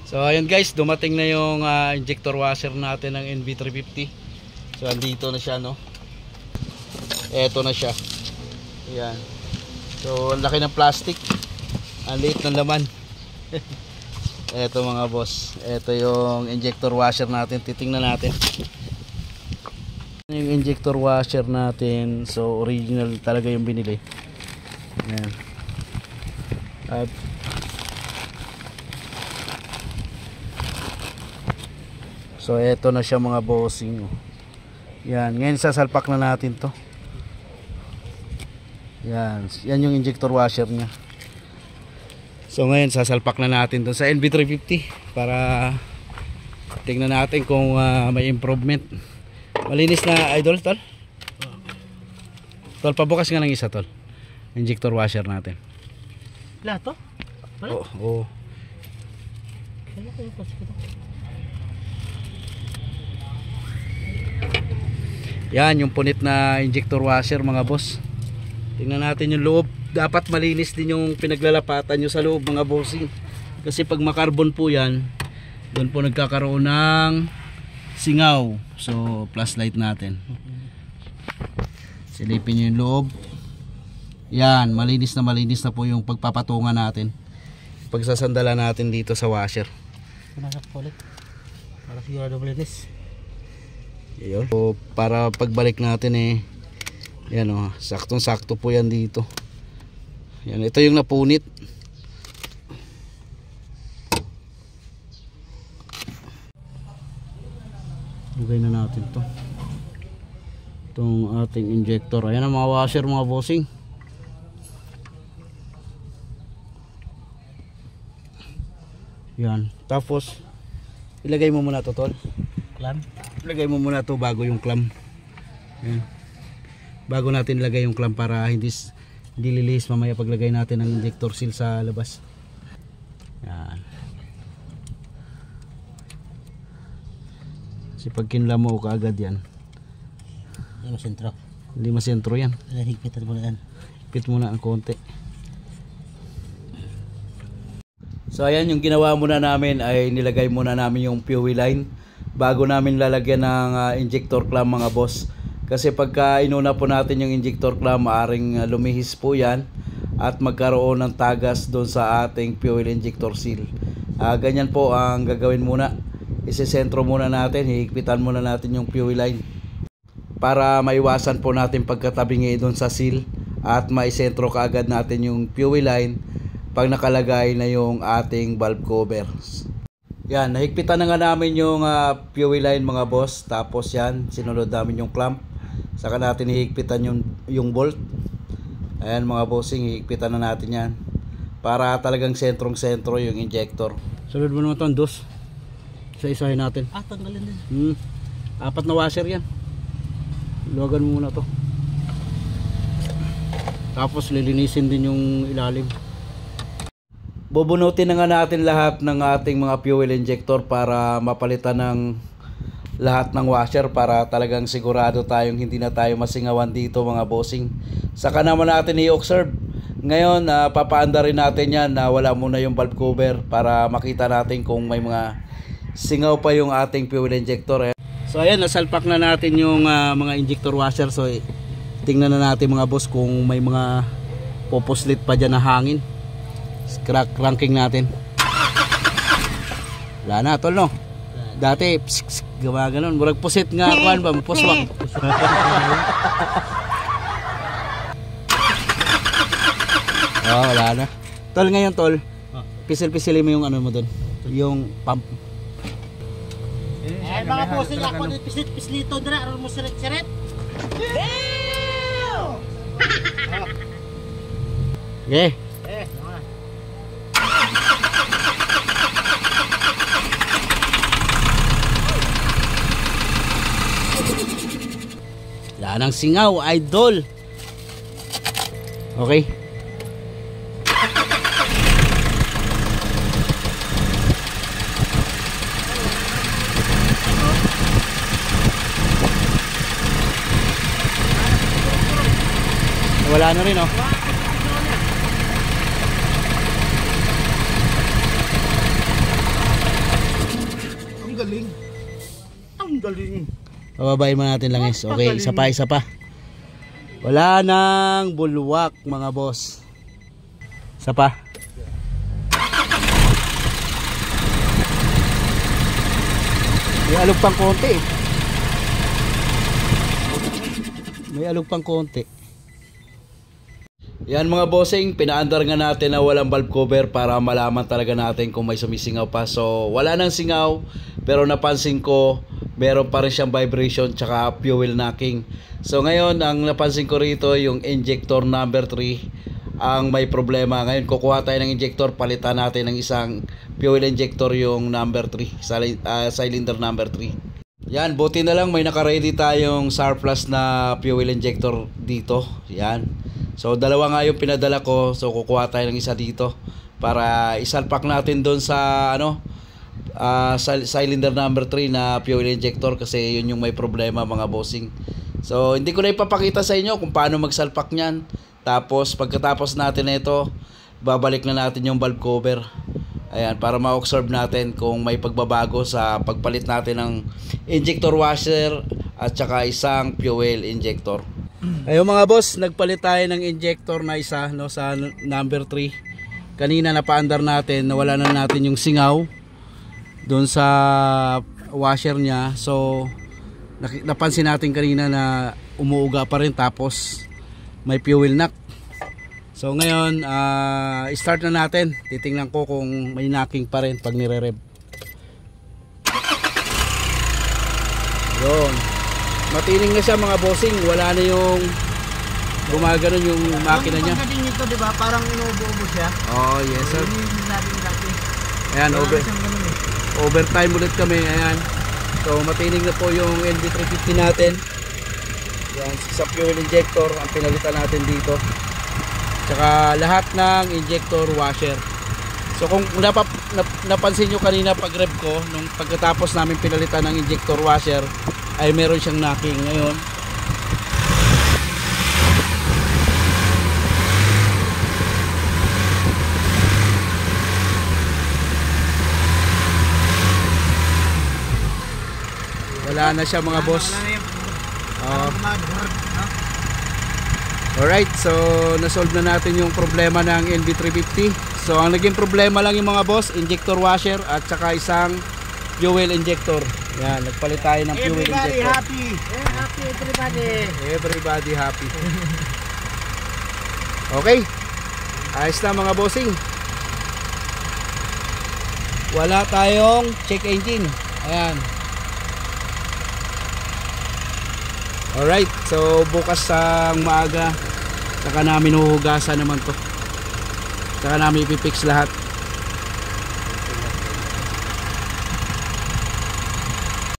So ayun guys, dumating na yung injector washer natin ng NV350. So andito na siya, no. Eto na siya. Ayan. So ang laki ng plastic, ang liit ng laman. Eto mga boss, eto yung injector washer natin. Titingnan natin yung injector washer natin. So original talaga yung binili. Ayan. At so eto na siya mga bossing. Yan, ngayon sasalpak na natin to. Yan, yan yung injector washer nya. So ngayon sasalpak na natin to sa NV350 para tingnan natin kung may improvement. Malinis na idol, tol. Tol, pabukas nga ng isa, tol. Injector washer natin. Lahat to? Oo. Kaya ko yung pasok ito. Yan yung punit na injector washer mga boss. Tingnan natin yung loob. Dapat malinis din yung pinaglalapatan nyo sa loob mga bossing. Kasi pag makarbon po yan, doon po nagkakaroon ng singaw. So flashlight natin. Silipin nyo yung loob. Yan, malinis na po yung pagpapatungan natin. Pagsasandala natin dito sa washer. Pinasak ko ulit para sigurado malinis. Yun. So, para pagbalik natin yan saktong sakto po yan dito. Yan, ito yung napunit. Lagay na natin to. Itong ating injector. Ayan ang mga washer mga bossing. Yan. Tapos ilagay mo muna to, tol. Clamp. Ilagay mo muna to bago yung clamp. Yan. Bago natin ilagay yung clamp para hindi lilis mamaya paglagay natin ng injector seal sa labas. Yan. Kasi pag kinla mo kaagad yan, Hindi masentro. hindi masentro yan. Higpitan mo na yan. Higpit muna ang konti. So ayan, yung ginawa muna namin ay nilagay muna namin yung fuel line bago namin lalagyan ng injector clamp mga boss. Kasi pagka inuna po natin yung injector clamp, maaring lumihis po yan at magkaroon ng tagas doon sa ating fuel injector seal. Ganyan po ang gagawin muna. Isesentro muna natin, hihigpitan muna natin yung fuel line para maiwasan po natin pagkatabingi doon sa seal at maisentro kaagad natin yung fuel line pag nakalagay na yung ating valve cover. Yan, nahigpitan na nga namin yung fuel line mga boss. Tapos yan, sinunod namin yung clamp. Saka natin hihigpitan yung bolt. Ayan mga bossing, hihigpitan na natin yan para talagang sentrong-sentro yung injector. Sunod mo naman ito ang dos. Isa-isahin natin. Tanggalin din. 4 na washer yan. Luwagan mo muna to. Tapos lilinisin din yung ilalim. Bubunutin na nga natin lahat ng ating mga fuel injector para mapalitan ng lahat ng washer para talagang sigurado tayong hindi na tayo masingawan dito mga bossing. Saka naman natin i-observe. Ngayon, papaanda rin natin yan na wala muna yung valve cover para makita natin kung may mga singaw pa yung ating fuel injector. So ayan, nasalpak na natin yung mga injector washer. So tingnan na natin mga boss kung may mga popuslit pa dyan na hangin. Crack ranking natin. Wala na tol, no? Dati gawa ganun, murag pusit nga kuan ba, puswak. Wala na. Tol, ngayon tol, pisil-pisili mo yung ano mo doon, yung pump. Mga bossing ako ni pisit-pislito dira aron mo siret-siret. Okay. Wala nang singaw, idol. Okay. Wala na rin, oh. galing. Ang galing. Pababayin mo natin lang guys. Okay, isa pa. Wala nang bulwak mga boss. Isa pa. May alog pang konti. Yan mga bossing, pinaandar nga natin na walang valve cover para malaman talaga natin kung may sumisingaw pa. So wala nang singaw, pero napansin ko meron pa rin siyang vibration tsaka fuel knocking. So ngayon ang napansin ko rito yung injector number 3 ang may problema. Ngayon kukuha tayo ng injector, palitan natin ng isang fuel injector yung number 3, cylinder number 3. Yan, buti na lang may naka-ready tayong surplus na fuel injector dito. Yan. So dalawa nga yung pinadala ko, so kukuha tayo ng isa dito para isalpak natin doon sa cylinder number 3 na fuel injector kasi yun yung may problema mga bossing. So hindi ko na ipapakita sa inyo kung paano magsalpak niyan. Tapos pagkatapos natin ito, babalik na natin yung valve cover. Ayan, para ma-observe natin kung may pagbabago sa pagpalit natin ng injector washer at saka isang fuel injector. Ayun mga boss, nagpalit tayo ng injector na isa sa number 3. Kanina napaandar natin, nawala na natin yung singaw doon sa washer niya. So napansin natin kanina na umuuga pa rin tapos may fuel knock. So ngayon, start na natin. Titingnan ko kung may knocking pa rin pag nire-rev. Yun. Matining na siya mga bossing. Wala na yung gumaganon yung makina niya. Ang pagdating nito, di ba? Parang inuubo siya. Oh, yes sir. Yun yung natin dati. Ayan, Wala siyang ganun eh. overtime ulit kami. Ayan. So matining na po yung NB350 natin. Yan, sa fuel injector ang pinalitan natin dito. Tsaka lahat ng injector washer. So kung napansin nyo kanina pag rev ko, nung pagkatapos namin pinalitan ng injector washer, ay meron siyang knocking. Ngayon, wala na siya mga boss. Alright, so nasolve na natin yung problema ng NB350. So ang naging problema lang yung mga boss, injector washer at saka isang fuel injector. Yan, nagpalit tayo ng fuel Everybody injector. happy. Happy everybody. Everybody happy. Okay, ayos na mga bossing. Wala tayong check engine. Ayan. Alright, so bukas sang maaga saka namin huhugasan naman to. Saka namin ipipix lahat.